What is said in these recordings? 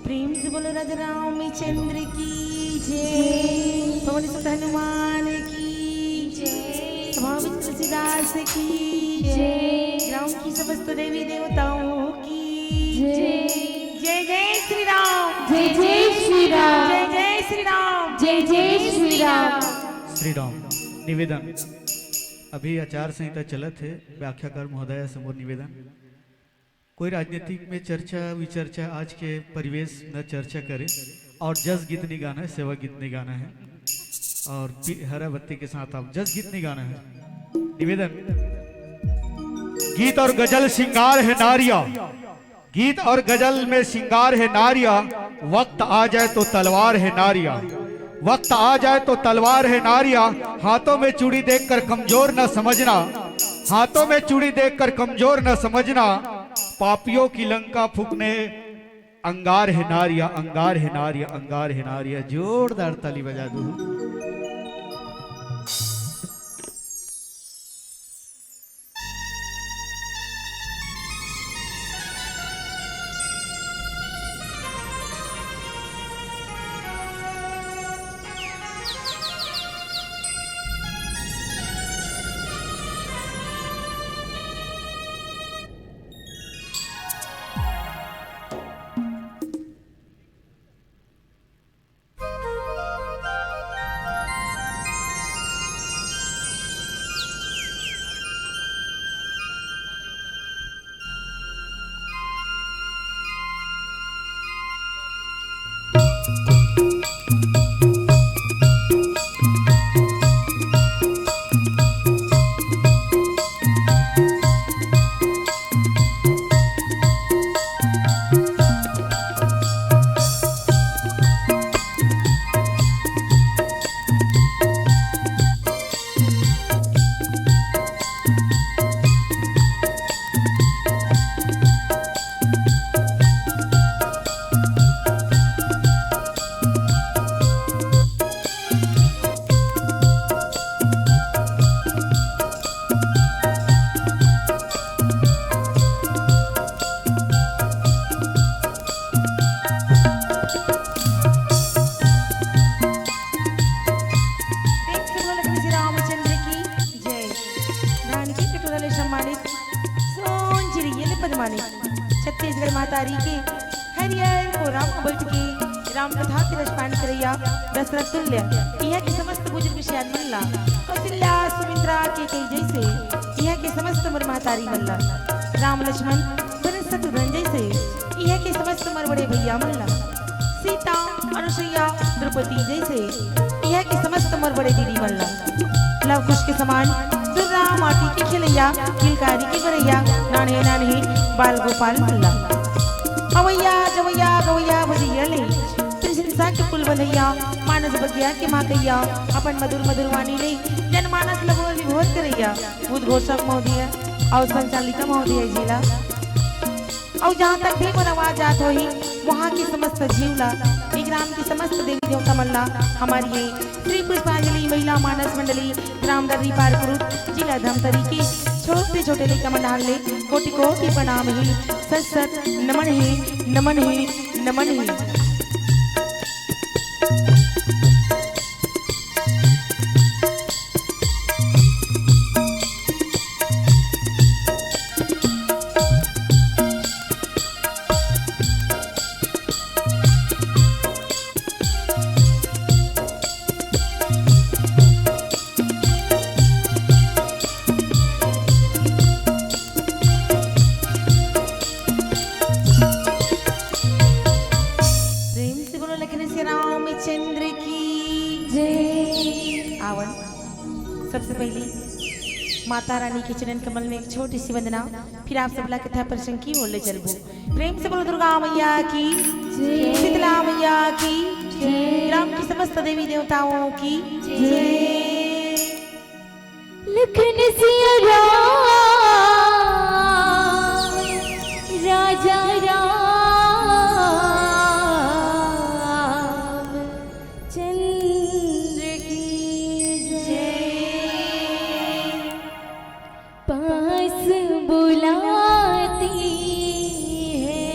प्रेम से बोलो राजा रामचंद्र की जय, पवन सुत हनुमान की जय, स्वामी तुलसीदास की जय, राम की समस्त देवी देवताओं की जय। जय जय श्री राम, जय जय श्री राम, जय जय श्री राम, जय जय श्री राम। श्री राम निवेदन। अभी आचार संहिता चलत है। व्याख्याकार महोदय समोर निवेदन। कोई राजनीतिक में चर्चा विचर्चा आज के परिवेश न चर्चा करे और जस गीत नहीं गाना है, सेवा गीत नहीं गाना है और हरा बत्ती के साथ आप जस गीत नहीं गाना है। निवेदन। गीत और गजल श्रृंगार है नारिया, गीत और गजल में श्रृंगार है नारिया, वक्त आ जाए तो तलवार है नारिया, वक्त आ जाए तो तलवार है नारिया, हाथों में चूड़ी देखकर कमजोर न समझना, हाथों में चूड़ी देखकर कमजोर न समझना, पापियों की लंका फूकने अंगार है नारिया, अंगार है नारिया, अंगार है नारिया। जोरदार ताली बजा दो। छत्तीसगढ़ मातारी के हरियर को राम को बैठ के राम कथा के रसपान करैया दशरथ तुल्य यह के समस्त बुजुर्ग सियान मल्ला कौशल्या सुमित्रा के कई जैसे यह के समस्त मर मातारी मल्ला राम लक्ष्मण भरत शत्रुघ्न जैसे यह के समस्त मर बड़े भैया मल्ला सीता अनुसुईया द्रौपदी जैसे यह के समस्त मर बड़े दीदी मल्ला लव कुश के समान दुर्रा माटी के खिलैया किलकारी के भरैया नाने नाने बाल गोपाल मल्ला अवैया जवैया गवैया भजिया ले प्रशंसा के कुल बनैया मानस बगिया के माकैया अपन मधुर मधुर वाणी ले जनमानस लगोर विभोर करैया उद्घोषक महोदय और संचालिका महोदय जिला और जहाँ तक भी मोर आवाज आत होही वहाँ की समस्त जीवला ग्राम की समस्त देवी देवता मल्ला हमारी श्री पुष्पांजलि महिला मानस मंडली ग्राम दर्री पारपुर जिला धमतरी की छोटे छोटे लेकर मंडाल ले कोटि कोटि प्रणाम ही सत सत नमन ही नमन ही नमन ही। सबसे पहले माता रानी के चरण कमल में एक छोटी सी वंदना, फिर आप सबला कथा प्रसंग की बोले चलबो। प्रेम से बोलो दुर्गा मैया की जय, शीतला मैया की जय, राम की समस्त देवी देवताओं की जय। लखन सिया राम राजा राम चंद्र की जय। पास बुलाती है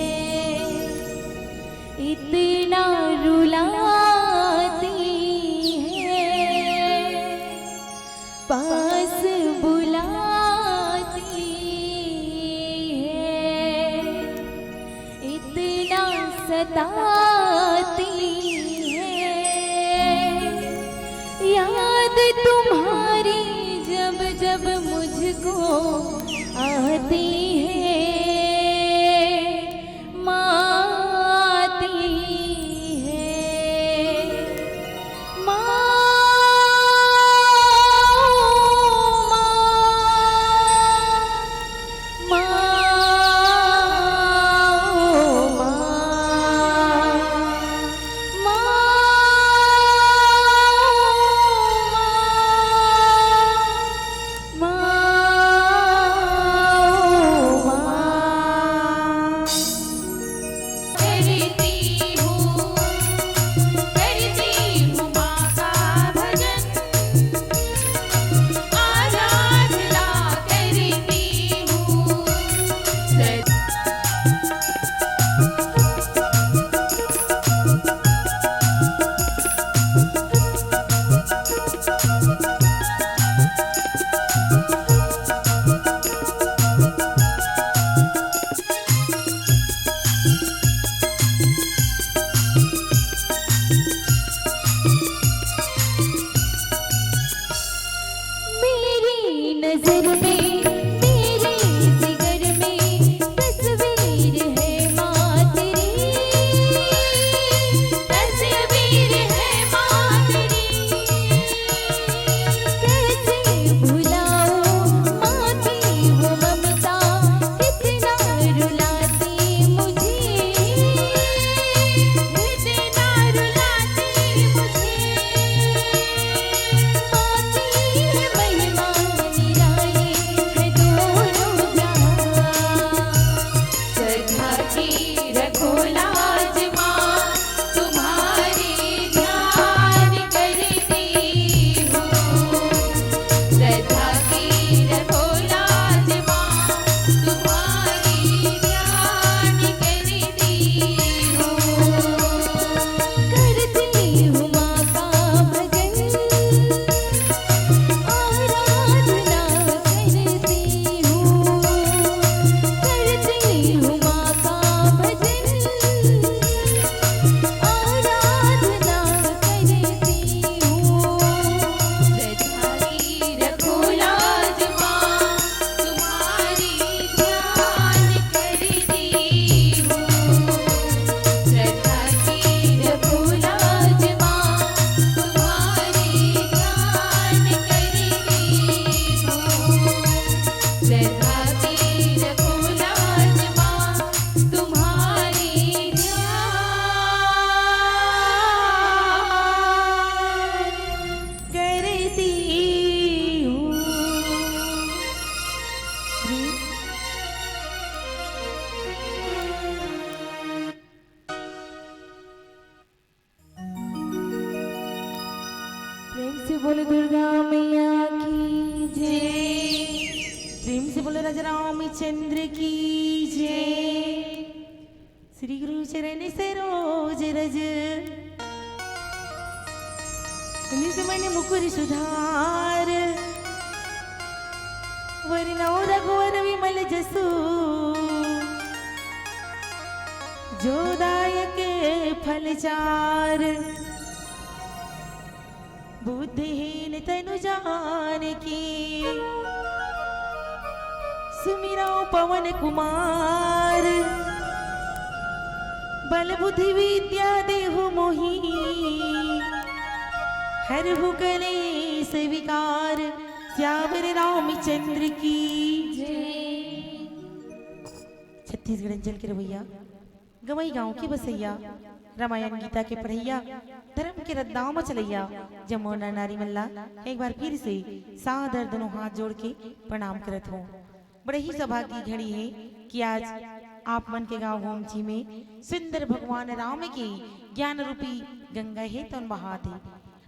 इतना रुलाती है, पास बुलाती है, इतना सताती है, याद तुम्हारी जब जब मुझको आती है, माती है, माँ, नजर में मेरे जिगर में तस्वीर है माँ तेरी, तस्वीर है माँ तेरी, कैसे भुलाऊं माँ की वो ममता, कितना रुलाती मुझे, कितना रुलाती मुझे, माँ की है महिमा निराली है दोनों जहां, श्रद्धा की रखो लाज माँ, तुम्हारी ध्यान करती हूँ, श्रद्धा की रखो लाज माँ, तुम्हारी ध्यान करती हूँ, माँ का भजन, आराधना करती हूँ, करती हूँ माँ का भजन, आराधना करती हूँ, श्रद्धा की रखो लाज माँ, तुम्हारी ध्यान करती हूँ, श्रद्धा की रखो लाज माँ, तुम्हारी ध्यान करती हूँ, श्रद्धा की रखो लाज माँ, तुम्हारी ध्यान करती हूँ। प्रेम से बोले दुर्गा मैया की जय, प्रेम से बोले राजा रामचंद्र की जय, श्री गुरु चरण सरोज रज निज मन मुकुर सुधार, वरनौ रघुवर विमल जसु, जो दायक फल चार, बुद्धिहीन तनु जानकी, सुमिरौ पवन कुमार, बल बुद्धि विद्या देहु मोहि, हरहु कलेश विकार, श्यावर रामचंद्र की जय। छत्तीसगढ़ अंचल के रवैया, गवई गांव की बसैया, रामायण गीता के पढ़ैया, धर्म के रद्दाम चलैया, जमुना नारी मल्ला एक बार फिर से सादर दोनों हाथ जोड़ के प्रणाम करत हो। बड़े ही सौभाग्य की घड़ी है कि आज आप मन के गांव गोमची में सुंदर भगवान राम की ज्ञान रूपी गंगा है तो बहाते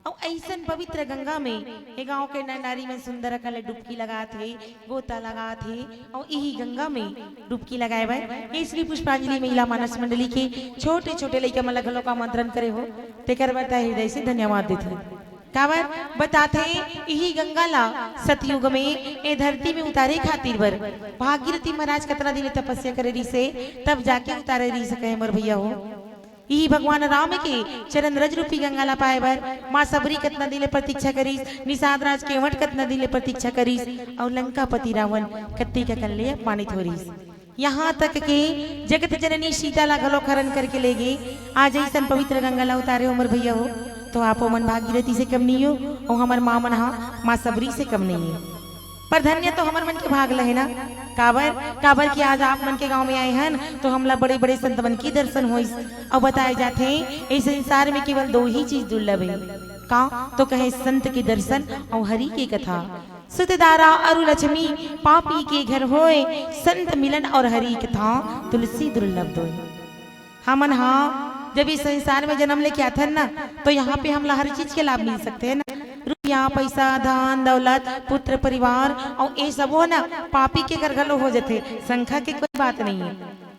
और ऐसन पवित्र गंगा में ये गांव के नर नारी में सुंदर कल डुबकी लगा थे, गोता लगा थे और यही गंगा में डुबकी लगाए भाई ये श्री पुष्पांजलि महिला मानस मंडली के छोटे छोटे लड़के मलखलों का आमंत्रण करे हो तेकर बता हृदय से धन्यवाद देते काबर बताते यही गंगा ला सतयुग में ए धरती में उतारे खातिर बर भागीरथी महाराज कतना दिन तपस्या करे रही से तब जाके उतारे रही से कहे मोर भैया हो यही भगवान राम के चरण रज रूपी गंगा ला पाए बर माँ सबरी कतना दिले प्रतीक्षा करीस, निषाद राज केवट कतना दिले प्रतीक्षा करीस और लंका पति रावण कत्ती का कल्ले अपमानित हो रही। यहाँ तक के जगत जननी सीता ला घलो खरन करके ले गए। आज ऐसा पवित्र गंगा ला उतारे उमर भैया हो तो आपो मन भागीरथी से कम नहीं हो और हमार माँ मन हा माँ सबरी से कम नहीं है। पर धन्य तो हमार मन के भाग लहे ना काबर काबर कि आज आप मन के गांव में आए हैं तो हमला बड़े बड़े संत मन की दर्शन होइस और बताए जाते हैं इस संसार में केवल दो ही चीज दुर्लभ है का तो कहे संत के दर्शन और हरि की कथा। सुतदारा अरु लक्ष्मी पापी के घर होए संत मिलन और हरि कथा तुलसी दुर्लभ दोय। हमन हाँ जब इस संसार में जन्म लेके आते हैं ना तो यहाँ पे हम हर चीज के लाभ मिल सकते हैं ना, रुपया पैसा धन दौलत पुत्र परिवार और ये सब हो ना पापी के घर घलो हो जाते संख्या की कोई बात नहीं है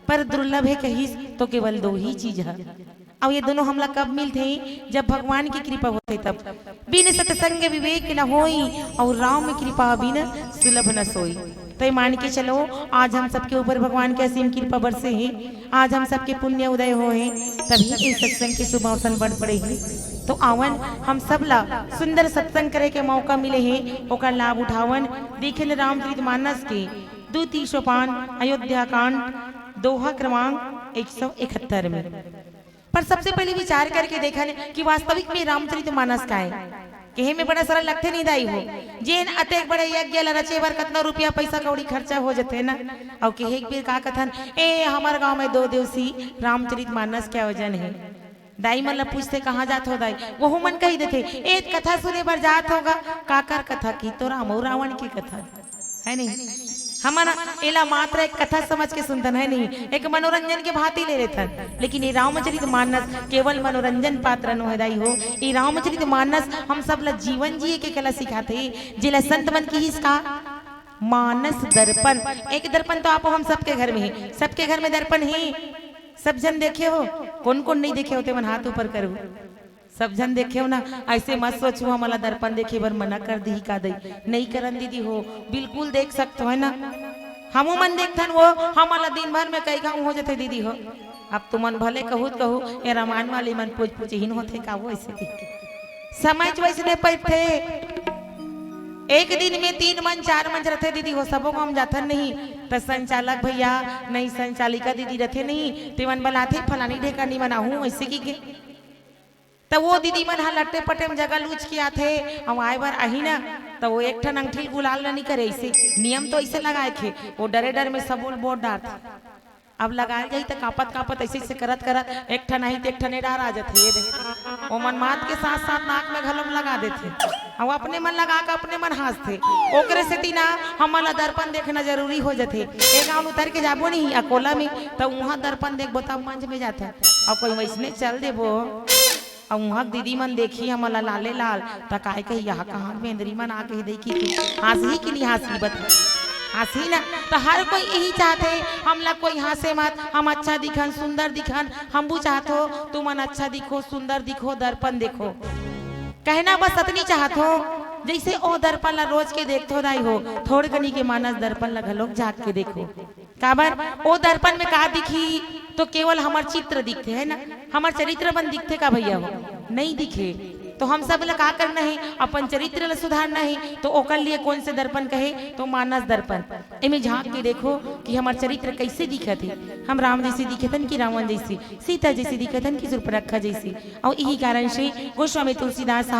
पर दुर्लभ है कहीं तो केवल दो ही चीज है और ये दोनों हमला कब मिलते जब भगवान की कृपा होते तब। बिन सत्संग विवेक न होई और राम कृपा बिन सुलभ न सोई। तो ये मान के चलो आज हम सबके ऊपर भगवान के असीम कृपा बरसे है, आज हम सबके पुण्य उदय हो है तभी इस सत्संग के शुभ अवसर बढ़ पड़े है। तो आवन हम सब ला सुंदर सत्संग करे के मौका मिले है ओकर लाभ उठावन देखल रामचरितमानस के द्वितीय सोपान अयोध्या कांड दोहा क्रमांक 171 में। पर सबसे पहले विचार करके देखा कि वास्तविक में रामचरितमानस का है कहे में बड़ा सरल लगते नहीं दाई हो जेन अतेक बड़े यज्ञ रचे बर कितना रुपया पैसा कौड़ी खर्चा हो जाते ना और कहे एक बेर का कथन ए हमारे गांव में 2 दिवसीय रामचरितमानस के आयोजन है। दाई मन पूछते कहाँ जात हो दाई वो मन कही देते एक कथा सुने पर जात होगा काकर कथा की तो राम और रावण की कथा है नहीं हमारा एला मात्र एक कथा समझ के सुनतन है नहीं एक मनोरंजन के भांति ले लेते लेकिन ये रामचरितमानस केवल मनोरंजन पात्र न है दाई हो ये रामचरितमानस हम सब ला जीवन जिए के कला सिखाते जिला संत मन की इसका मानस दर्पण। एक दर्पण तो आप हम सबके घर में है, सबके घर में दर्पण है, सब जन देखे हो कौन कौन नहीं देखे होते मन हाथ ऊपर करो सब जन देखे हो ना ऐसे मत सोचो हमारा दर्पण देखे बर मना कर दी का दई नहीं करन दीदी हो बिल्कुल देख सकते हो है ना हमू मन देखथन वो हमारा दिन भर में कई गाँव हो जाते दीदी हो। अब तुम मन भले कहूँ कहू ये रामायण वाले मन पूछ हीन होते का वो ऐसे समझ वैसे पैथे एक दिन में 3 मन 4 मन रहते दीदी हो सबों को हम जाथन नहीं तो संचालक भैया नहीं संचालिका दीदी रहते नहीं तेवन बलाते फलानी ढेका नहीं मनाहू ऐसे की तो वो दीदी मन हा लट्टे पट्टे में जगह लूच के आते हम आए बार अही ना तो वो एक ठन अंगठी गुलाल नहीं करे ऐसे नियम तो ऐसे लगाए थे वो डरे डर में सब बोल डालते अब लगाए जाई तो कापत कापत ऐसे ऐसे करत करत एक ठन आई तो एक ठन डार आ जाते ये देख वो मन मात के साथ साथ नाक में घलम लगा देते और अपने मन लगा के अपने मन हंसते ओकरे से तीना हमारा दर्पण देखना जरूरी हो जाते एक गाँव उतर के जाबो नहीं अकोला में तो वहाँ दर्पण देखबो तब मंच में जाता और कोई वैसने चल देबो और वहाँ दीदी मन देखी हमारा लाले लाल तो काहे कही यहाँ कहाँ बेंदरी मन आके देखी हंसी के लिए हंसी बता हंसी ना तो हर कोई यही चाहते हम लोग कोई हंसे मत हम अच्छा दिखन सुंदर दिखन हम भी चाहते हो तुम मन अच्छा दिखो सुंदर दिखो दर्पण देखो कहना बस इतनी चाहत हो जैसे ओ दर्पण ला रोज के देखते हो दाई हो थोड़े कनी के मानस दर्पण ला घलोक झाँक के देखो काबर ओ दर्पण में कहा दिखी तो केवल हमार चित्र दिखते है ना हमार चरित्र बन दिखते का भैया हो नहीं दिखे तो हम सब ला का करना है अपन चरित्र ला सुधारना है तो ओकर लिए कौन से दर्पण कहे तो मानस दर्पण इमे झांक के देखो कि हमार चरित्र कैसे दिखत है हम राम जैसे दिखतन कि रावण जैसे सीता जैसे दिखतन कि सुर्पनखा जैसे और यही कारण से गोस्वामी तुलसीदास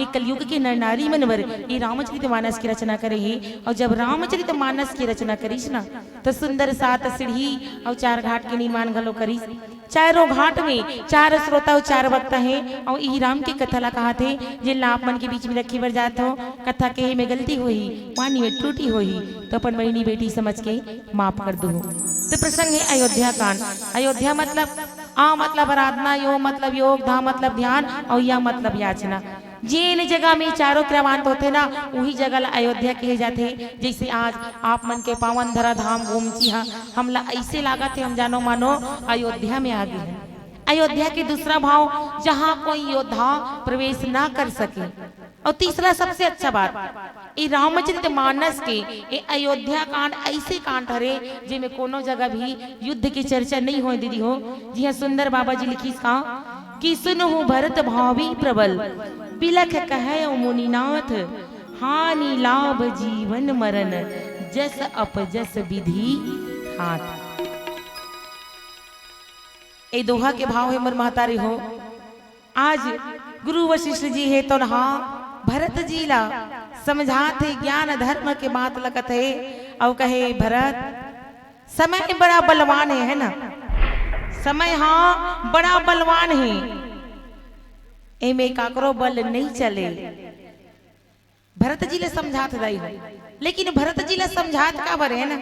एक कलयुग के नर नारी मनवर ये रामचरितमानस की रचना करे है और जब रामचरितमानस की रचना करीस ना तो सुंदर 7 सीढ़ी और 4 घाट के निर्माण घलो करीस चारों घाट में 4 श्रोता और 4 वक्ता है और यही राम की कथा ला कहा थे जिन आप मन के बीच में रखी बर जात हो कथा के में गलती हुई वाणी में त्रुटि हुई तो अपन बहनी बेटी समझ के माफ कर दो। तो प्रसंग है अयोध्या कांड। अयोध्या मतलब आ मतलब आराधना, यो मतलब योग, धा मतलब ध्यान और या मतलब याचना। जिन जगह में चारों क्रमांत होते ना वही जगह अयोध्या कहे जाते। जैसे आज आप मन के पावन धरा धाम घूमची हा हमला ऐसे लागत है हम जानो मानो अयोध्या में आ गए हैं। अयोध्या के दूसरा भाव जहाँ कोई योद्धा प्रवेश ना कर सके। और तीसरा सबसे अच्छा बात ये रामचरित मानस के ये अयोध्या कांड ऐसे कांड हरे जिनमें कोनो जगह भी युद्ध की चर्चा नहीं हो दीदी हो। जी हाँ सुंदर बाबा जी लिखी का कि सुनहु भरत भावी प्रबल बिलख कहे मुनिनाथ हानि लाभ जीवन मरण जस अपजस विधि हाथ। ए दोहा के भाव है मर महतारी हो। आज गुरु वशिष्ठ जी है तो हाँ भरत जी ला समझाते ज्ञान धर्म के बात लगत है। और कहे भरत समय बड़ा बलवान है ना, समय हाँ बड़ा बलवान है एमे काकरो बल नहीं चले। भरत जी ले समझात रही हो लेकिन भरत जी ले समझात का बर है ना।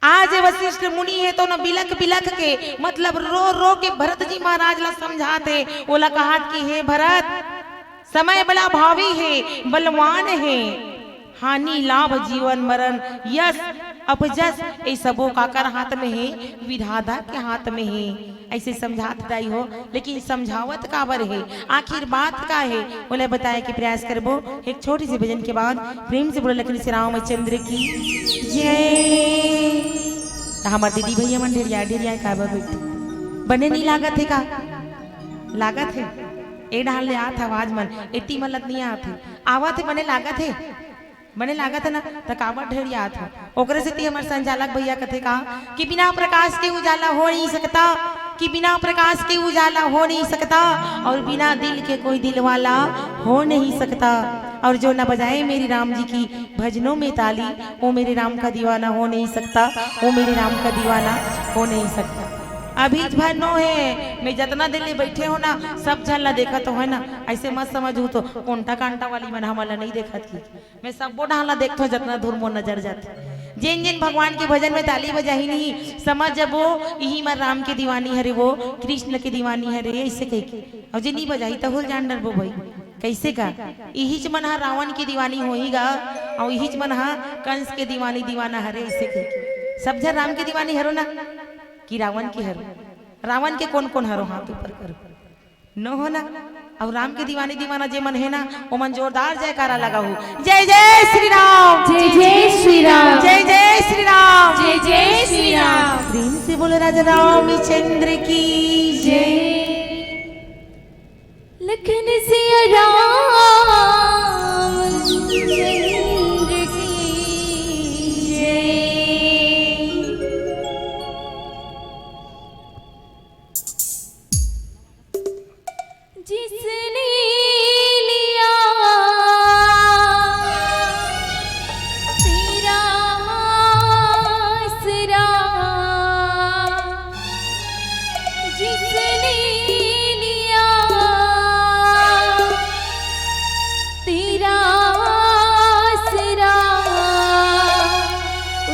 आज वशिष्ठ मुनि है तो न बिलख बिलख के मतलब रो रो के भरत जी महाराज ला समझाते। ओला कहा कि हे भरत समय बड़ा भावी है बलवान है हानि लाभ जीवन मरण यश अपजस ये सबों काकर हाथ में है विधाता के हाथ में है। ऐसे समझात दाई हो लेकिन समझावत काबर है आखिर बात का है बोले बताए कि प्रयास करबो। एक छोटी सी भजन के बाद प्रेम से बोले लखनी श्री रामचंद्र की जय। हमारे दीदी भैया मन ढेरिया ढेरिया का बने नहीं लागत है का लागत है ए डाल ले आत आवाज मन इतनी मलत नहीं आती आवा थे बने लागत है ना तो काबर ढेरिया था ओकरे से हमारे संचालक भैया कथे कहा कि बिना प्रकाश के उजाला हो नहीं सकता कि बिना प्रकाश के उजाला हो नहीं सकता और बिना दिल के कोई दिल वाला हो नहीं सकता। और जो न बजाए मेरी राम जी की भजनों में ताली वो मेरे राम का दीवाना हो नहीं सकता, वो मेरे राम का दीवाना हो नहीं सकता। अभी भनो है मैं जितना दिल में बैठे हो ना सब झल्ला देखा तो है ना ऐसे मत समझू तो कोंटा कांटा वाली मन हमारा नहीं देखा थी मैं सब वो ढाला देखता जितना धूर मोर नजर जाती। जिन जिन भगवान के भजन में ताली बजाही नहीं समझ जब वो यही मर राम की दीवानी हरे वो कृष्ण की दीवानी हरे ऐसे कह के और जिन नहीं बजाही तो होल जान डर वो भाई कैसे का यही मन हा रावण की दीवानी होईगा और यही मन हा कंस के दीवानी दीवाना हरे ऐसे कह के सब जन राम की दीवानी हरो ना कि रावण की हरो रावण के कौन कौन हरो हाथ ऊपर करो न हो ना। और राम के दीवानी दीवाना जे मन है ना वो मन जोरदार जयकारा लगा हो जय जय श्री राम जय जय श्री राम जय जय श्री राम जय जय श्री राम। प्रेम से बोले राजा रामचंद्र की जय। लखन सिया राम चंद्र की जय। जिसने लिया तेरा आसरा जिसने लिया तेरा आसरा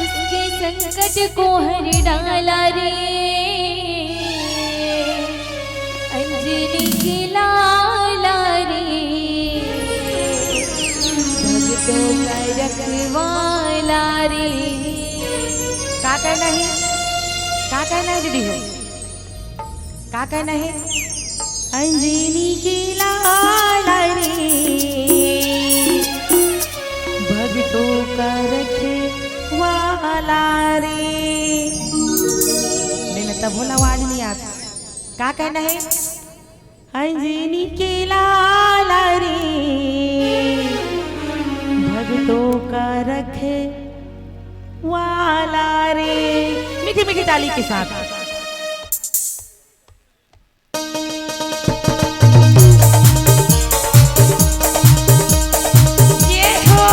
उसके संकट को हर डाला रे अंजनी के लाला रे भक्तों का रखवाला रे। का कहना है दीदी हो का कहना है अंजनी की लाला रे भक्तों का रखवाला रे। नहीं तब बोला आवाज नहीं आता का कहना है अंजनी के लाला रे भक्तों का रखे वाला रे। मीठी मीठी ताली के साथ ये हो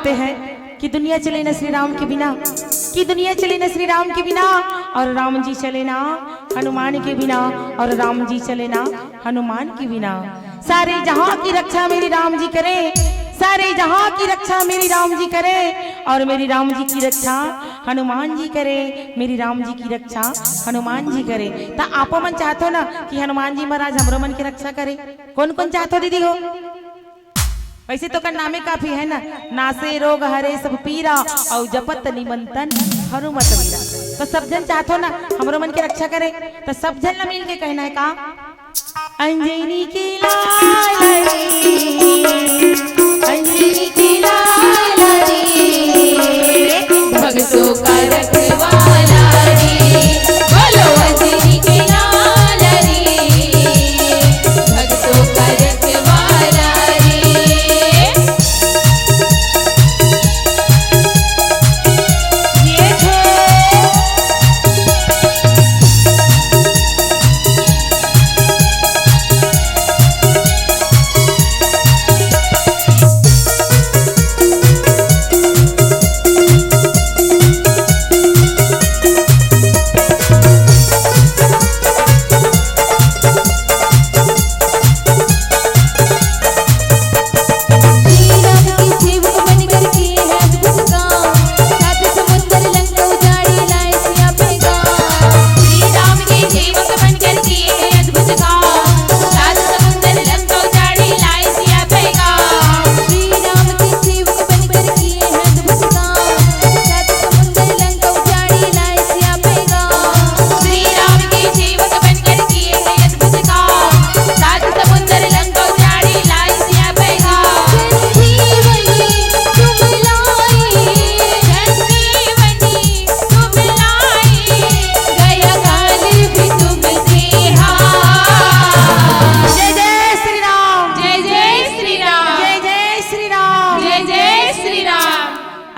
कहते हैं कि दुनिया चले न श्री राम के बिना, कि दुनिया चले न श्री राम के बिना, और राम जी चले ना हनुमान के बिना, और राम जी चले ना हनुमान के बिना। सारे जहां की रक्षा मेरी राम जी करे, सारे जहां की रक्षा मेरी राम जी करे, और मेरी राम जी की रक्षा हनुमान जी करे, मेरी राम जी की रक्षा हनुमान जी करे। तो आप मन चाहते ना कि हनुमान जी महाराज हमरो मन की रक्षा करे? कौन कौन चाहते दीदी हो? वैसे तो का नामे काफी है ना, नासे रोग हरे सब पीरा, और जपत निमंत्रण हनुमत वीरा। तो सब जन चाहते ना हमरो मन की रक्षा करे, तो सब जन मिल के कहना है का, अंजनी की लाल रे, अंजनी की लाल रे, भक्तों का रखवाला रे, बोलो अंजनी के लाल रे, भक्तों का रखवाला रे। ये थे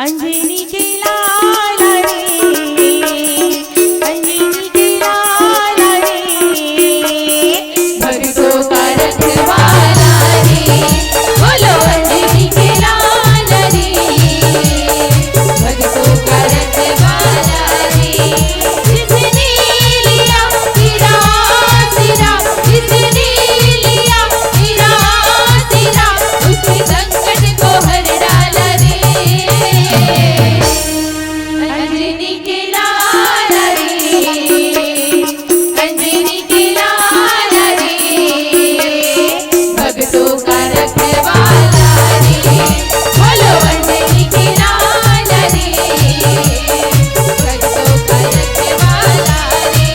अंजनी की लाल रे, अंजनी की लाल रे, भक्तों का रखवाला रे, बोलो अंजनी के लाल रे, भक्तों का रखवाला रे। जिसने लिया तेरा सिरा, जिसने लिया तेरा सिरा, उसके संकट को हर डाला रे, अंजनी के लाल रे, अंजनी के लाल रे, भक्तों का रखवाला रे, बोलो अंजनी के लाल रे, भक्तों का रखवाला रे,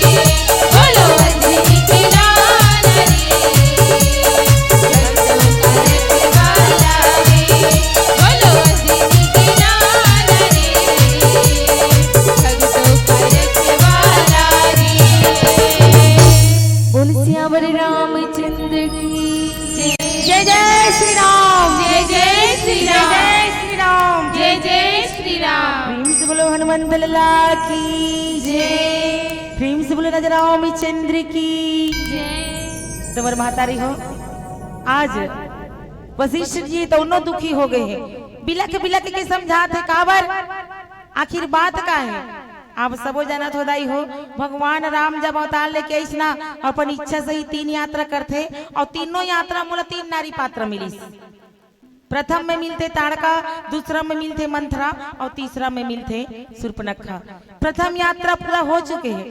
बोलो अंजनी के लाल रे, भक्तों का रखवाला रे, बोलो अंजनी के लाल रे, भक्तों का रखवाला रे। बोल श्यावर रामचंद्र की जय जय श्री राम, जय जय श्री राम, जय श्री राम, जय जय श्री राम। प्रेम से बोलो हनुमान लल्ला की जय, प्रेम से बोलो राजा रामचंद्र की जय। तुम्हार महतारी हो। आज वशिष्ठ जी दोनों दुखी हो गए हैं, बिलक बिलक के समझाते काबर, आखिर बात का है। आप सबो जानत हो दाई हो, भगवान राम जब अवतार लेके ऐसना अपन इच्छा से ही 3 यात्रा करते, और तीनों यात्रा मूल 3 नारी पात्र मिली। प्रथम में मिलते ताड़का, दूसरा में मिलते मंथरा, और तीसरा में मिलते शूर्पणखा। प्रथम यात्रा पूरा हो चुके हैं,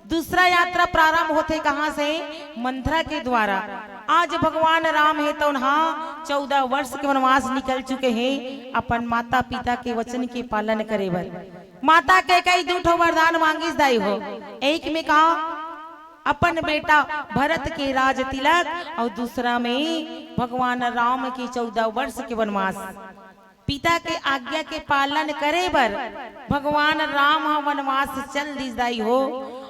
दूसरा यात्रा प्रारंभ होते कहाँ से? मंथरा के द्वारा। आज भगवान राम है तो 14 वर्ष के वनवास निकल चुके हैं, अपन माता पिता के वचन के पालन करे बर। माता के कई 2 वरदान मांगिस दाई हो। एक में कहा अपन बेटा भरत के राज तिलक, और दूसरा में भगवान राम के 14 वर्ष के वनवास। पिता के आज्ञा के पालन करे बर भगवान राम वनवास चल दिस दाई हो।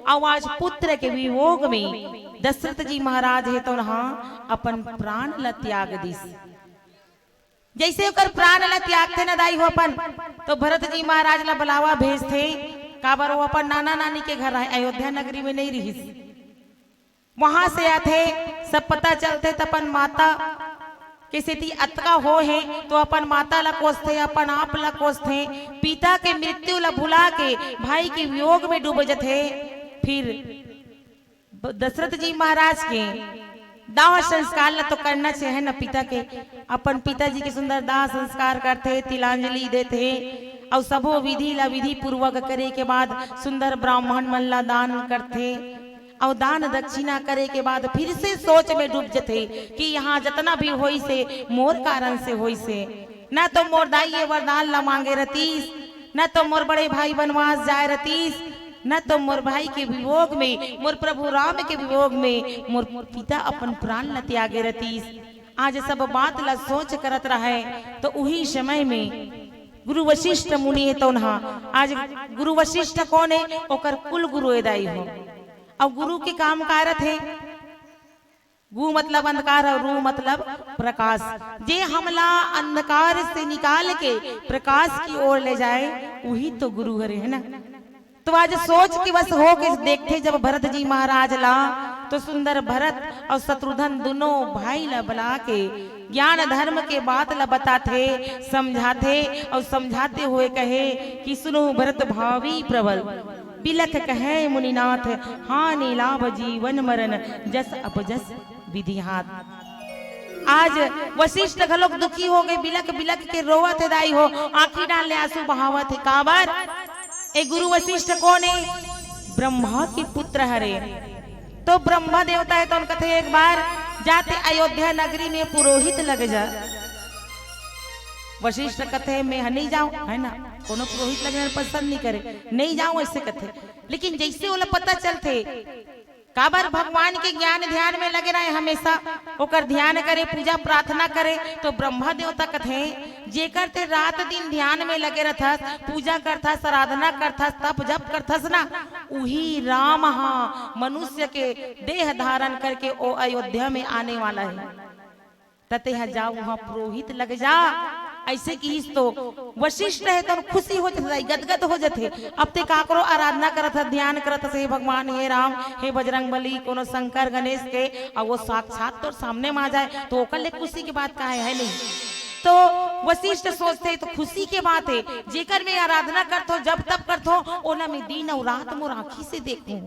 और आज पुत्र के वियोग में दशरथ जी महाराज है तो अपन प्राण ल त्याग दिस। जैसे ओकर प्राण ल त्यागते न दाई हो अपन, तो भरत जी महाराज ला बुलावा भेजते, काबर वो अपन नाना नानी के घर आए, अयोध्या नगरी में नहीं रही। वहां से आते सब पता चलते, तपन माता के सेती अतका हो है तो अपन माता ला कोसथे, अपन आप ला कोसथे, पिता के मृत्यु ला भुला के भाई के वियोग में डूब जथे। फिर दशरथ जी महाराज के दाह संस्कार ला तो करना चाहिए ना पिता के। अपन पिताजी के सुंदर दाह संस्कार करते, तिलांजलि देते और सबो विधि ला विधि पूर्वक करे के बाद सुंदर ब्राह्मण मन ला दान करते और दान दक्षिणा करे के बाद फिर से सोच में डूब जते कि यहाँ जितना भी होई से मोर कारण से होई से। न तो मोर दाई ये वरदान ला मांगे रतीस, न तो मोर बड़े भाई वनवास जाए रतीस, न तो मोर भाई के वियोग में, मोर प्रभु राम के वियोग में मोर पिता अपन प्राण ला त्यागे रतीस। आज सब बात ला सोच करत रहे तो उही समय में गुरु वशिष्ठ मुनि है तो आज गुरु वशिष्ठ कौन है? ओकर कुल गुरु एदाई हो और गुरु के काम कारत है। गु मतलब अंधकार और रू मतलब प्रकाश। जे हमला अंधकार से निकाल के प्रकाश की ओर ले जाए वही तो गुरु हरे है ना। तो आज सोच के बस हो के देखते जब भरत जी महाराज ला तो सुंदर भरत और शत्रुघ्न दोनों भाई ला बुला के ज्ञान धर्म के बात ला बताते, समझाते और समझाते हुए कहे कि सुनो भरत भावी प्रबल बिलख कहे मुनिनाथ, हानि लाभ जीवन मरण जस अपजस विधि हाथ। आज वशिष्ठ घलोक दुखी हो गए, बिलख बिलख के रोवत दाई हो, आंखी डाल आंसू बहावत है। काबर ए गुरु वशिष्ठ कौन है? ब्रह्मा के पुत्र हरे। तो ब्रह्मा देवता है तो उनका थे एक बार जाते अयोध्या नगरी में पुरोहित लग जा। वशिष्ठ कथे में नहीं जाऊं है ना, कोनो पुरोहित लगने पसंद नहीं करे, नहीं जाऊं ऐसे कथे। लेकिन जैसे वो पता चलते काबर भगवान के ज्ञान ध्यान में लगे रहे, हमेशा ओकर ध्यान करे, पूजा प्रार्थना करे। तो ब्रह्मा देवता कथे जेकर ते रात दिन ध्यान में लगे रहथस, पूजा करथस, आराधना करथस, तप जप करथस ना, वही राम हा मनुष्य के देह धारण करके ओ अयोध्या में आने वाला है। तते जाओ वहां पुरोहित लग जा। ऐसे की तो वशिष्ठ है तो खुशी हो जाते, गदगद हो जाते। अब ते काकरो आराधना करत है, ध्यान करत है, हे भगवान, हे राम, हे बजरंग बली, कोनो शंकर गणेश के, और वो साक्षात तो सामने में आ जाए तो ओकर ले खुशी की बात कहा है नहीं। तो वशिष्ठ सोचते तो खुशी के बात है, जेकर में आराधना करतो जब तब करतो ओला में दिन और रात मोर आँखी से देखो।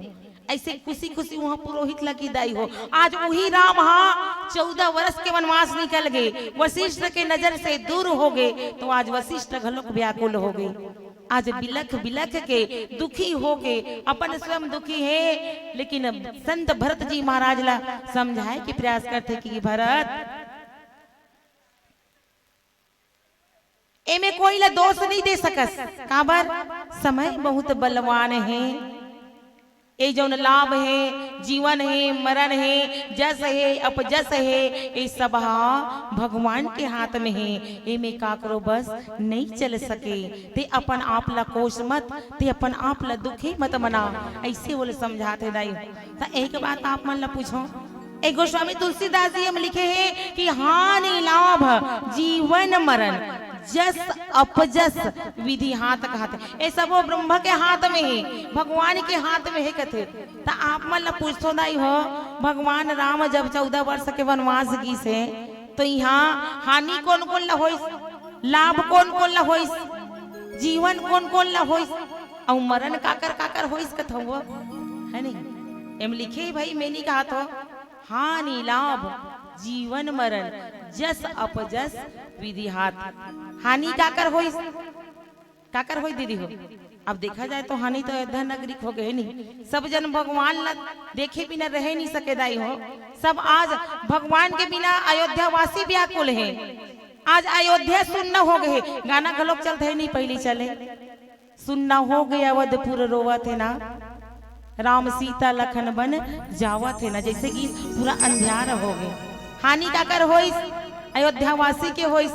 ऐसे खुशी खुशी वहां पुरोहित लगी दाई हो। आज वही राम हाँ 14 वर्ष के वनवास निकल गए, वशिष्ठ के नजर से दूर हो गए। तो आज वशिष्ठ घलोक व्याकुल हो गए। आज बिलख बिलख के दुखी हो के अपन स्वयं दुखी है, लेकिन संत भरत जी महाराज ला समझाए के प्रयास करते कि भरत एमे कोई ला दोष नहीं दे सकस। काबर समय बहुत बलवान है, ये जो लाभ है, जीवन है, मरण है, जस है, अपजस है, ये सब भगवान के हाथ में है। ये में काकरो बस नहीं चल सके। ते अपन आप ला कोश मत, ते अपन आप ला दुखी मत मना। ऐसे बोले समझाते दाई। तो एक बात आप मन ला पूछो, एक गोस्वामी तुलसीदास जी हम लिखे हैं कि हानि लाभ जीवन मरण जस अपजस विधि हाथ कहते। ये सब वो ब्रह्म के हाथ में है, भगवान के हाथ में है कथे। तो आप मन पूछतो नहीं हो, भगवान राम जब 14 वर्ष के वनवास गई से तो यहाँ हानि कौन कौन ला होइस, लाभ कौन कौन ला होइस, जीवन कौन कौन ला होइस और मरण काकर काकर होइस कथो वो है नहीं। एम लिखे भाई मैंने कहा तो हानि लाभ जीवन मरण जस अपजस विधि हाथ। हानि काकर होई, काकर होई दीदी हो। अब देखा जाए तो हानि तो अयोध्या नगरी हो गए नहीं। सब जन भगवान ला देखे बिना रह नहीं सके दाई हो। सब आज भगवान के बिना अयोध्या वासी व्याकुल है। आज अयोध्या सुनना हो गए, गाना गलोक चलते नहीं, पहले चले सुनना हो गया अवधपुर रोवा थे ना, राम सीता लखन बन जावा थे ना। जैसे कि पूरा अंधियार हो गए। हानि काकर होइस, अयोध्या वासी के होइस।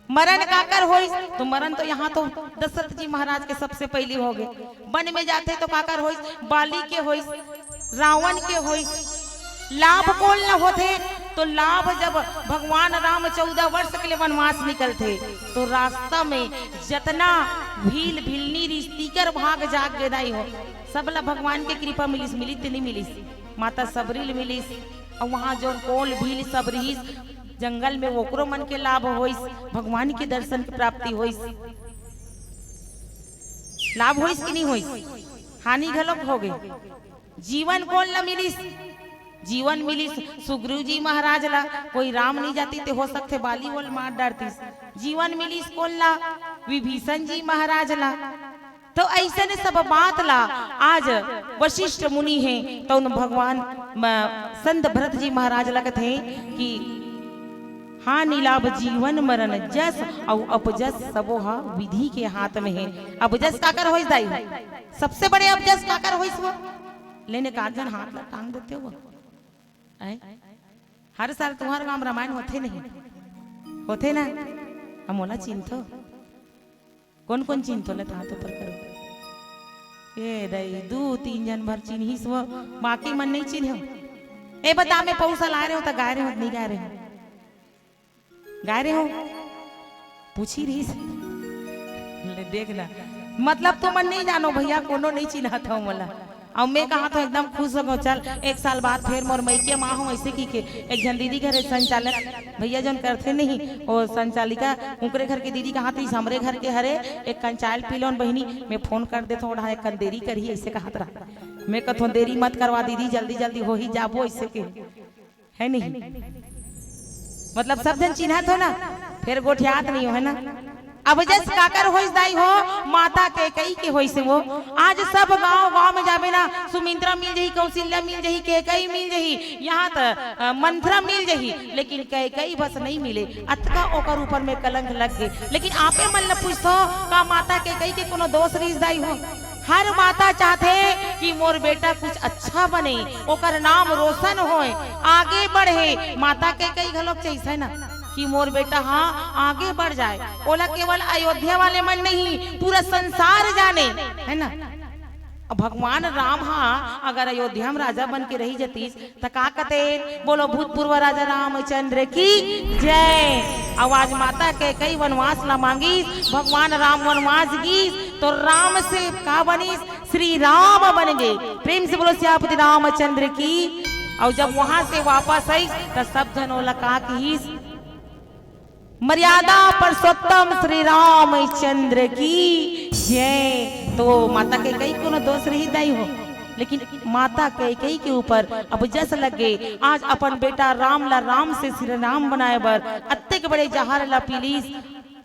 मरण काकर होइस, तो मरण तो यहाँ तो दशरथ जी महाराज के सबसे पहले हो गए। वन में जाते तो काकर होइस, बाली के होइस, रावण के होइस। लाभ कौन न होते, तो लाभ जब भगवान राम 14 वर्ष के लिए वनवास निकलते तो रास्ता में जितना भील भिलनी रिश्तीकर भाग जाग गदाई हो, सबला भगवान के कृपा मिलिस, मिली तो नहीं मिलिस। माता सबरील मिलिस और वहाँ जो कोल भील सबरीस जंगल में ओकरो मन के लाभ होइस, भगवान के दर्शन की प्राप्ति होइस। लाभ होइस कि नहीं होइस, हानि घलोक हो गई। जीवन कौन ला मिलिस, जीवन मिलिस सुग्रीव जी महाराज ला। कोई राम नहीं जाती तो हो सकते बाली बोल मार डारतीस। जीवन मिलिस कौन ला, विभीषण जी महाराज ला। तो ऐसे ने सब बात ला आज वशिष्ठ मुनि हैं तो उन भगवान संत भरत जी महाराज ला कहते कि हानि लाभ जीवन मरण जस और अपजस सबो हा विधि के हाथ में है। अपजस काकर होइस दाई, सबसे बड़े अपजस काकर होइस वो लेने काजन हाथ ला टांग देते हो। हर साल तुम्हारे गांव रामायण होते नहीं होते ना, हम मोला चिन्हतो कौन कौन चिन्हतो ले हाथ ऊपर करो। ए दई 2-3 जन भर चिन्हिस वो, बाकी मन नहीं चिन्हो। ए बता मैं पौसा ला रहे हो तो गा रहे हो नहीं गा रहे हो, गा रहे हो पूछी रही से ले देखना। मतलब तो मन नहीं जानो भैया, कोनो नहीं चिन्हा था मोला। और मैं कहा तो एकदम खुश हो गो। चल 1 साल बाद फिर मोर मैके माँ हूँ ऐसे की के एक जन दीदी घर संचालक भैया जन करते नहीं और संचालिका उनके घर के दीदी कहा थी हमरे घर के हरे एक कंचायल पीलोन बहनी। मैं फोन कर देता हूँ एक देरी करी ऐसे कहा रहा। मैं कहता हूँ देरी मत करवा दीदी, जल्दी जल्दी हो ही जाबो ऐसे के है नहीं। मतलब सब जन चिन्हत हो ना, फिर गोठियात नहीं हो है ना। अब जस काकर होइस दाई हो, माता कैकेयी के होइस वो। आज सब गांव में जाबे ना, सुमित्रा मिल जही, कौशल्या मिल जही, कैकेयी मिल जही, यहाँ त मंथरा मिल जही, लेकिन कैकेयी बस नहीं मिले। अतका ओकर ऊपर में कलंक लग गए। लेकिन आपे मन ल पूछतो का माता कैकेयी के कोनो दोष रीस दाई हो। हर माता चाहते कि मोर बेटा कुछ अच्छा बने, ओकर नाम रोशन होए, आगे बढ़े। माता कैकेयी घलोक चाहिए ना कि मोर बेटा हाँ आगे बढ़ जाए। ओला केवल अयोध्या वाले मन नहीं, पूरा संसार जाने है ना। अब भगवान राम हाँ अगर अयोध्या में राजा बन के रही जतीस तो का कहते, बोलो भूतपूर्व राजा रामचंद्र की जय। आवाज माता कैकेयी वनवास ला मांगीस, भगवान राम वनवास गीस तो राम से का बनीस, श्री राम बन गए। प्रेम से बोलो सियापति रामचंद्र की। और जब वहां से वापस आई तो सब जनों ला का कहीस, मर्यादा पुरुषोत्तम श्री रामचंद्र की जय। तो माता कैकेयी को न दोष रही दाई हो, लेकिन माता कैकेयी के ऊपर अब जस लग गए। आज अपन बेटा राम ला राम से श्री राम बनाए बर अत्तेक बड़े जहार ला पीलीस,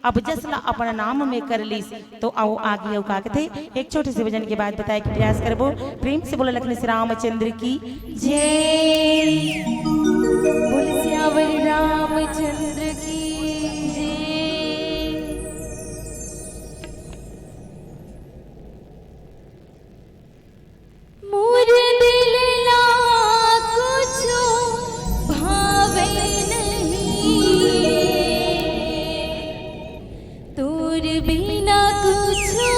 अब जस ला अपन नाम में कर लीस। तो आओ आगे आओ का थे एक छोटे से भजन के बाद बताए कि प्रयास करबो। प्रेम से बोले लखन श्री रामचंद्र की जय, बोल सियावर रामचंद्र की मोर दिल ला कुछो भावे नहीं, तोर बिना कुछो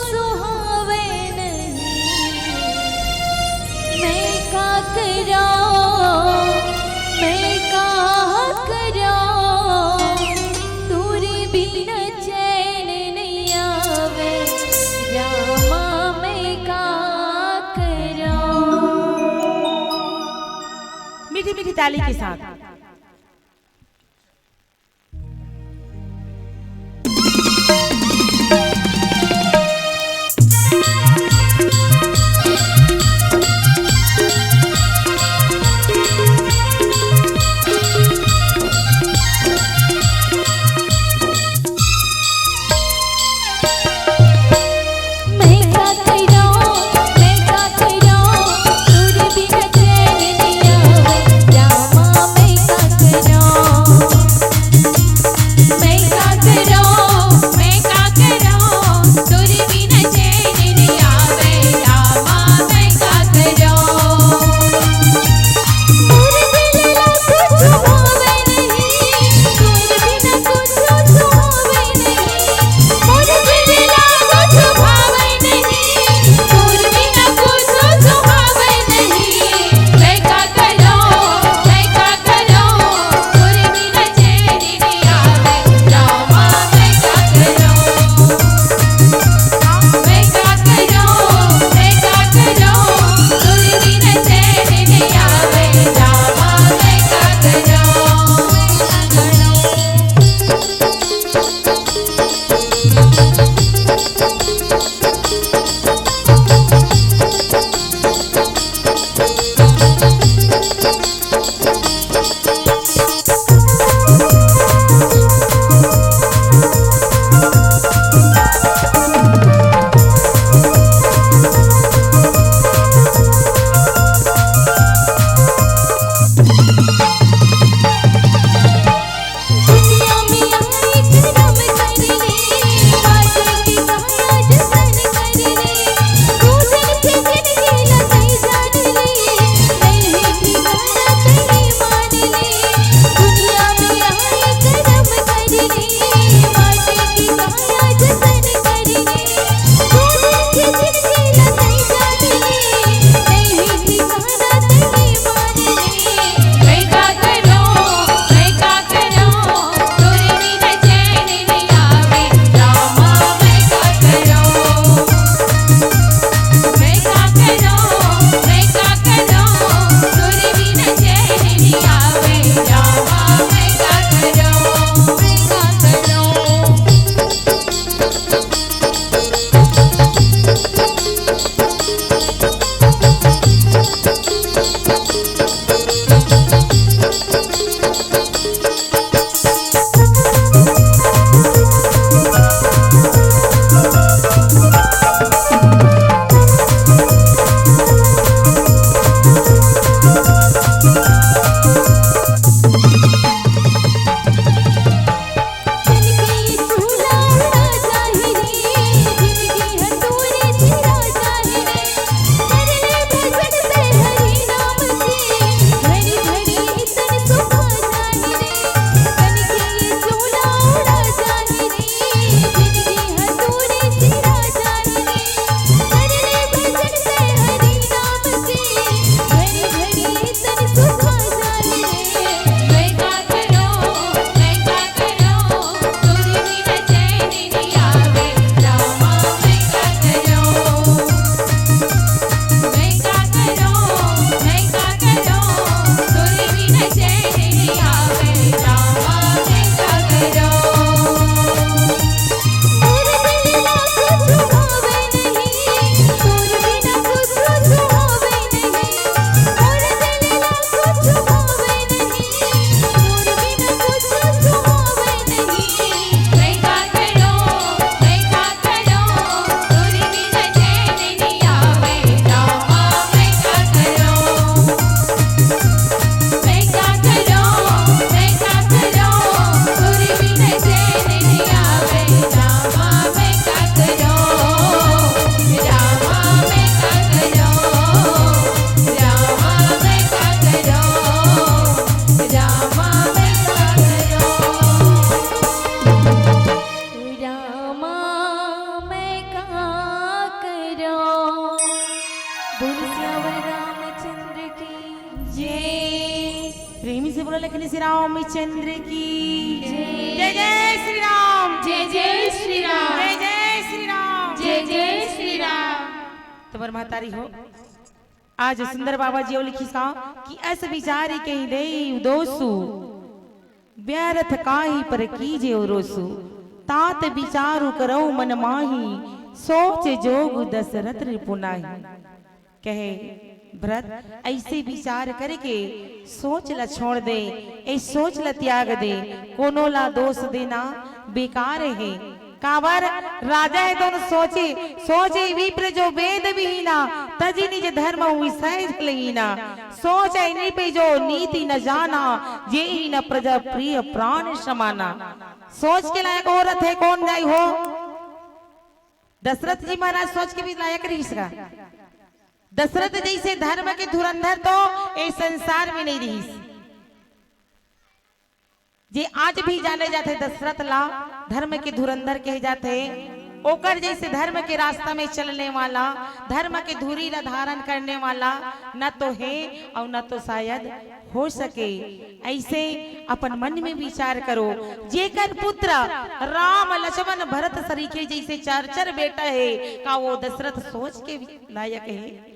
सुहावे नहीं। मैं का करा, मैं का करा, तोर बिना चैन नहीं आवे। रामा मैं का मीठी मीठी ताली के साथ रामा मैं जय जय श्री राम, जय जय श्री राम, जय जय श्री राम, जय जय श्री राम। तुम्हार महतारी हो आज सुंदर बाबा जी लिखी सा कि ऐस विचारी कहीं दे दोसु व्यर्थ काहि पर कीजे रोसु तात विचारु करो मन माही सोच जोग दशरथ रिपुनाही। कहे भरत ऐसे विचार करके सोच ला छोड़ दे, ए सोच ला त्याग दे, कोनो ला दोष देना बेकार है। काबर राजा है दोनों सोचे सोचे विप्र जो वेद विहीना तजी निज धर्म विषय लेना सोचे निपे जो नीति न जाना जे ही न प्रजा प्रिय प्राण समाना। सोच के लायक औरत है कौन जाई हो। दशरथ जी महाराज सोच के भी लायक रही इसका। दशरथ जैसे धर्म के धुरंधर तो इस संसार में नहीं रही। जे आज भी जाने जाते दशरथ ला धर्म के धुरंधर कहे जाते। ओकर जैसे धर्म के रास्ता में चलने वाला, धर्म के धुरी ला धारण करने वाला न तो है और न तो शायद हो सके। ऐसे अपन मन में विचार करो। जेकर पुत्र राम लक्ष्मण भरत सरीखे जैसे चार बेटा है का वो दशरथ सोच के लायक है।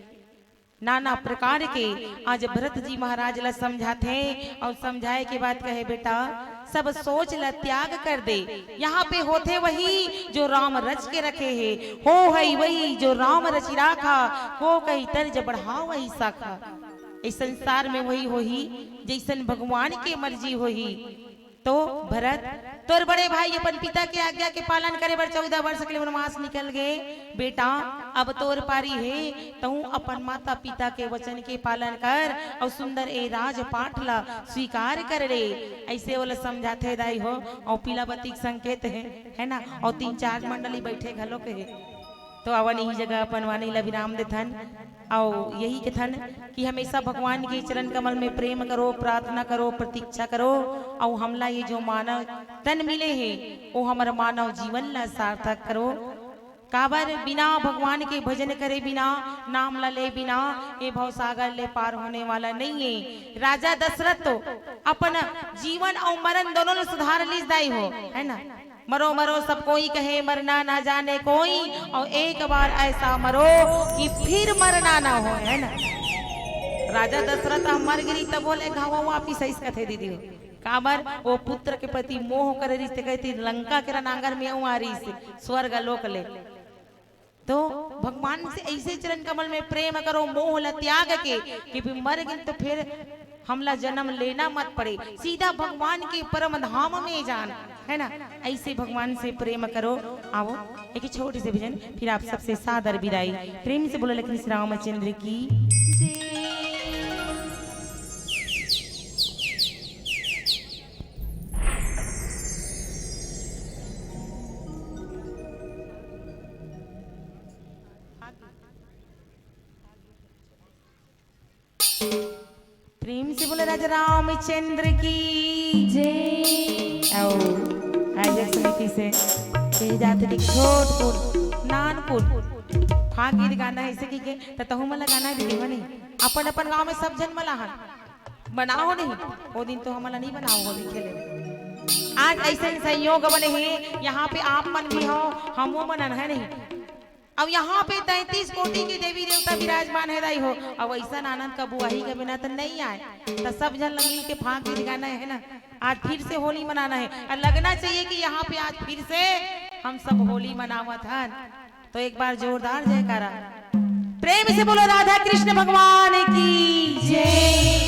नाना प्रकार के आज भरत जी महाराज ला समझाते और समझाए के बाद कहे बेटा सब सोच ला त्याग कर दे। यहाँ पे होते वही जो राम रच के रखे है, हो है वही जो राम रचि राखा, को कही तर्ज बढ़ा वही साखा। इस संसार में वही होही जैसन भगवान के मर्जी होही। तो भरत तोर बड़े भाई अपन पिता के आज्ञा के पालन करे बर 14 वर्ष के लिए वनवास निकल गए। बेटा अब तोर पारी है तू अपन माता पिता के वचन के पालन कर और सुंदर ए राजपाठ ला स्वीकार कर रे। ऐसे वाला समझाते दाई हो और पीला बत्ती संकेत है ना। और 3-4 मंडली बैठे घलो के तो अवन यही जगह अपन वाणी ला विराम देथन और यही कथन कि हमेशा भगवान के चरण कमल में प्रेम करो, प्रार्थना करो, प्रतीक्षा करो और हमला ये जो मानव तन मिले हैं वो हमारा मानव जीवन ला सार्थक करो। काबर बिना भगवान के भजन करे बिना, नाम ला ले बिना ये भवसागर ले पार होने वाला नहीं है। राजा दशरथ तो अपन जीवन और मरण दोनों सुधार लीस दाई हो, है ना। मरो मरो सब कोई कहे मरना ना जाने कोई, और एक बार ऐसा मरो कि फिर मरना ना हो, है ना। राजा दशरथ मर गिरी तब बोले घावा वापिस ऐस कथे दीदी हो। काबर वो पुत्र के प्रति मोह करे रिश्ते कहती लंका के रनांगर में आ रही से स्वर्ग लोक ले। तो भगवान से ऐसे चरण कमल में प्रेम करो, मोह ला त्याग के कि फिर मर गए तो फिर हमला जन्म लेना मत पड़े, सीधा भगवान के परम धाम में जान, है ना। ऐसे भगवान से प्रेम करो। आओ एक छोटी सी भजन फिर आप सबसे सादर विदाई। प्रेम से बोलो लक्ष्मी श्री रामचंद्र की जय। प्रेम से बोले राजा रामचंद्र की जय। आओ आयोजक समिति से कही जाते थे छोट कुल नानकुल फागीर गाना ऐसे की के तहु मला गाना भी देवा नहीं। अपन अपन गांव में सब जन मला हन बनाओ नहीं वो दिन तो हमला नहीं बनाओ होली खेले। आज ऐसे संयोग बने हैं यहाँ पे आप मन भी हो हमो मनन है नहीं। अब यहाँ पे 33 कोटि के देवी देवता विराजमान है दाई हो। अब ऐसा आनंद का बुआही के बिना तो नहीं आए। तो सब जन मिल के फांक भी गाना है ना। आज फिर से होली मनाना है और लगना चाहिए कि यहाँ पे आज फिर से हम सब होली मनावत हन। तो एक बार जोरदार जयकारा प्रेम से बोलो राधा कृष्ण भगवान की जय।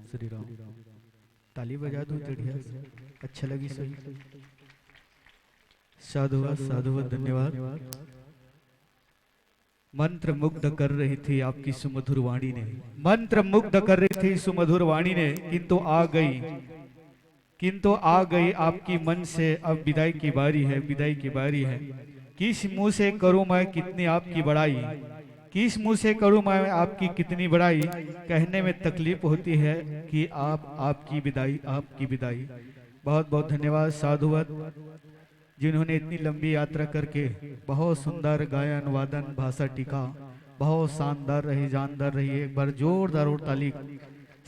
श्री राम। ताली बजा दो बढ़िया से, अच्छा लगी सही। साधुवाद साधुवाद, धन्यवाद। मंत्र मुग्ध कर रही थी आपकी सुमधुर वाणी ने, मंत्र मुग्ध कर रही थी सुमधुर वाणी ने, किंतु आ गई आपकी मन से अब विदाई की बारी है, विदाई की बारी है। किस मुंह से करूं मैं कितनी आपकी बड़ाई, किस मुंह से करूं मैं आपकी कितनी बड़ाई, कहने में तकलीफ होती है कि आपकी विदाई, आपकी विदाई। बहुत बहुत धन्यवाद साधुवत, जिन्होंने इतनी लंबी यात्रा करके बहुत सुंदर गायन वादन भाषा टीका, बहुत शानदार रही, जानदार रही। एक बार जोरदार और ताली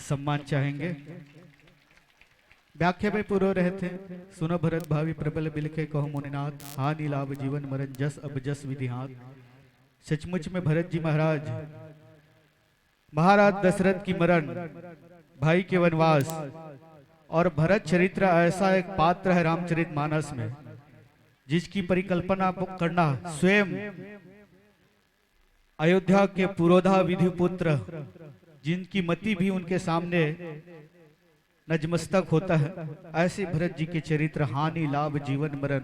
सम्मान चाहेंगे। व्याख्या में पूर्व रहे थे, सुनो भरत भावी प्रबल बिलखे कहो मुनिनाथ, हानि लाभ जीवन मरण जस अब जस विधि हाथ। सचमुच में भरत जी महाराज दशरथ की मरण, भाई के वनवास और भरत चरित्र ऐसा एक पात्र है रामचरित मानस में, जिसकी परिकल्पना करना स्वयं अयोध्या के पुरोधा विधि पुत्र, जिनकी मति भी उनके सामने नजमस्तक होता है, ऐसे भरत जी के चरित्र हानि लाभ जीवन मरण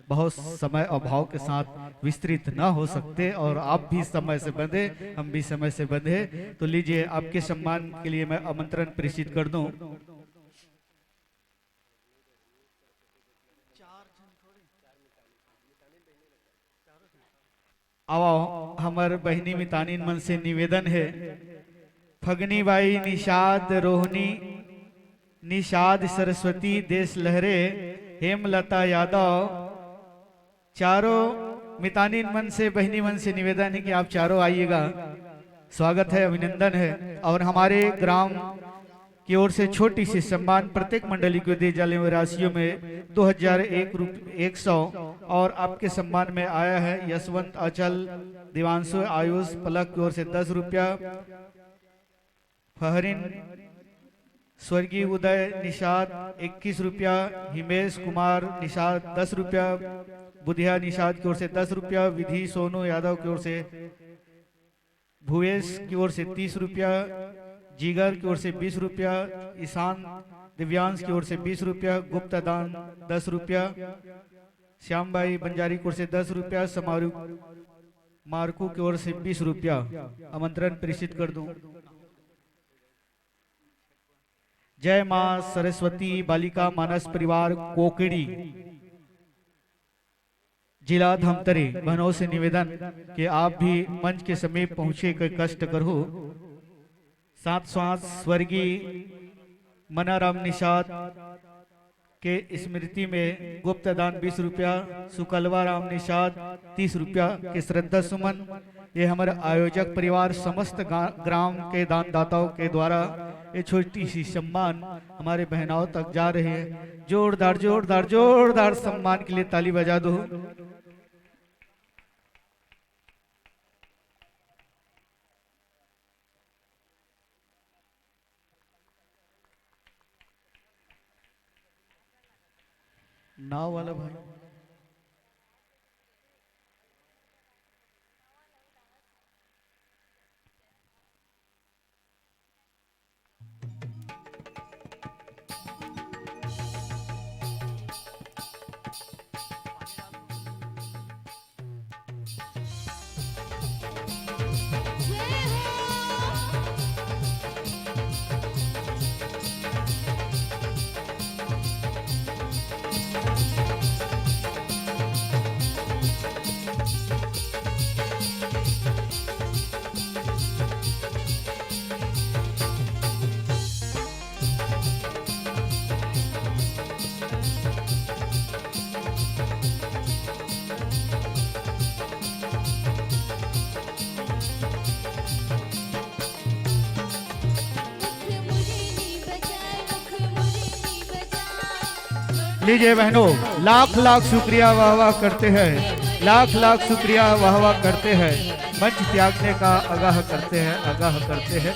बहुत समय अभाव के साथ विस्तृत न हो सकते, और आप भी समय से बंधे, हम भी समय से बंधे। तो लीजिए, आपके सम्मान के लिए मैं आमंत्रण प्रेषित कर दूं। आओ, हमार बहनी मितानिन मन से निवेदन है, फगनी बाई निषाद रोहिणी निषाद सरस्वती देश लहरे हेमलता यादव, चारों मितानिन मन से बहनी मन से निवेदन है कि आप चारों आइएगा, स्वागत है, अभिनंदन है। और हमारे ग्राम की ओर से छोटी सी सम्मान प्रत्येक मंडली को दी जाने वाली राशियों में 2100 और आपके सम्मान में आया है यशवंत अचल दिवांशु आयुष पलक की ओर से 10 रुपया, फहरिन स्वर्गीय उदय निषाद 21 रुपया, हिमेश कुमार निषाद 10 रुपया, बुधिया निषाद की ओर से 10 रुपया, विधि सोनू यादव की ओर से, भुवेश की ओर से 30 रुपया, जीगर की ओर से 20 रुपया, ईशान दिव्यांश की ओर से 20 रुपया, गुप्त दान 10 रुपया, श्यामबाई बंजारी की ओर से 10 रुपया, समारू मार्कू की ओर से 20 रुपया आमंत्रण प्रेषित कर दूं। जय मां सरस्वती बालिका मानस परिवार कोकड़ी जिला धमतरी बहनों से निवेदन कि आप भी मंच के समीप पहुंचे के कष्ट करो। सात श्वास स्वर्गीय मनाराम निषाद के स्मृति में गुप्त दान 20 रुपया, सुकलवा राम निषाद 30 रुपया के श्रद्धा सुमन। ये हमारे आयोजक परिवार समस्त ग्राम के दानदाताओं के द्वारा ये छोटी सी सम्मान हमारे बहनाओं तक जा रही है। जोरदार जोरदार जोरदार सम्मान के लिए ताली बजा दो। नाव वाला भाई, लीजिए बहनों, लाख लाख शुक्रिया वाह वाह करते हैं, लाख लाख शुक्रिया वाह वाह करते हैं, मंच त्यागने का आगाह करते हैं, आगाह करते हैं।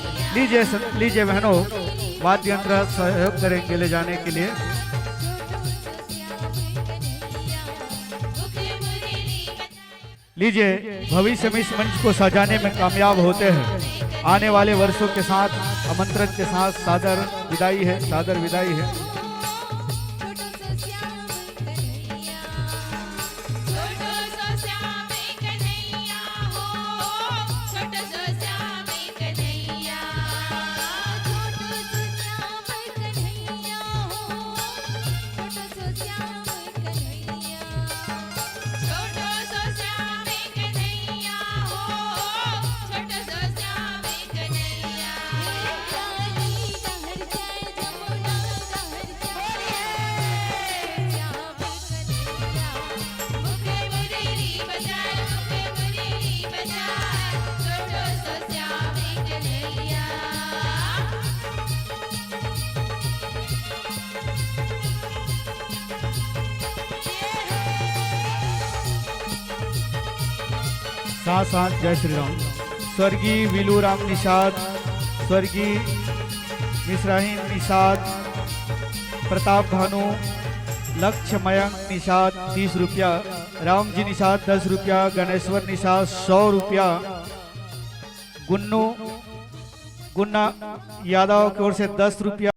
लीजिए बहनों, वाद्य यंत्र सहयोग करेंगे ले जाने के लिए। लीजिए, भविष्य में इस मंच को सजाने में कामयाब होते हैं, आने वाले वर्षों के साथ आमंत्रण के साथ सादर विदाई है, सादर विदाई है। छोटो सो श्याम कन्हैया, छोटो सो श्याम कन्हैया हो, छोटो सो श्याम कन्हैया, छोटो सो श्याम कन्हैया हो, छोटो सो श्याम कन्हैया, छोटो सो श्याम कन्हैया हो, छोटो सो श्याम कन्हैया। काली लहर जाए जमुना लहर जाए, श्याम कन्हैया, मुखे मुरली बजाए, मुखे मुरली बजाए, छोटो सो श्याम कन्हैया। साथ साथ जय श्री राम। स्वर्गीय विलूराम निषाद, स्वर्गीय मिश्राहीन निषाद, प्रताप भानु, लक्ष्य मयंक निषाद 30 रुपया, राम जी निषाद 10 रुपया, गणेश्वर निषाद 100 रुपया, गुन्ना यादव की ओर से 10 रुपया।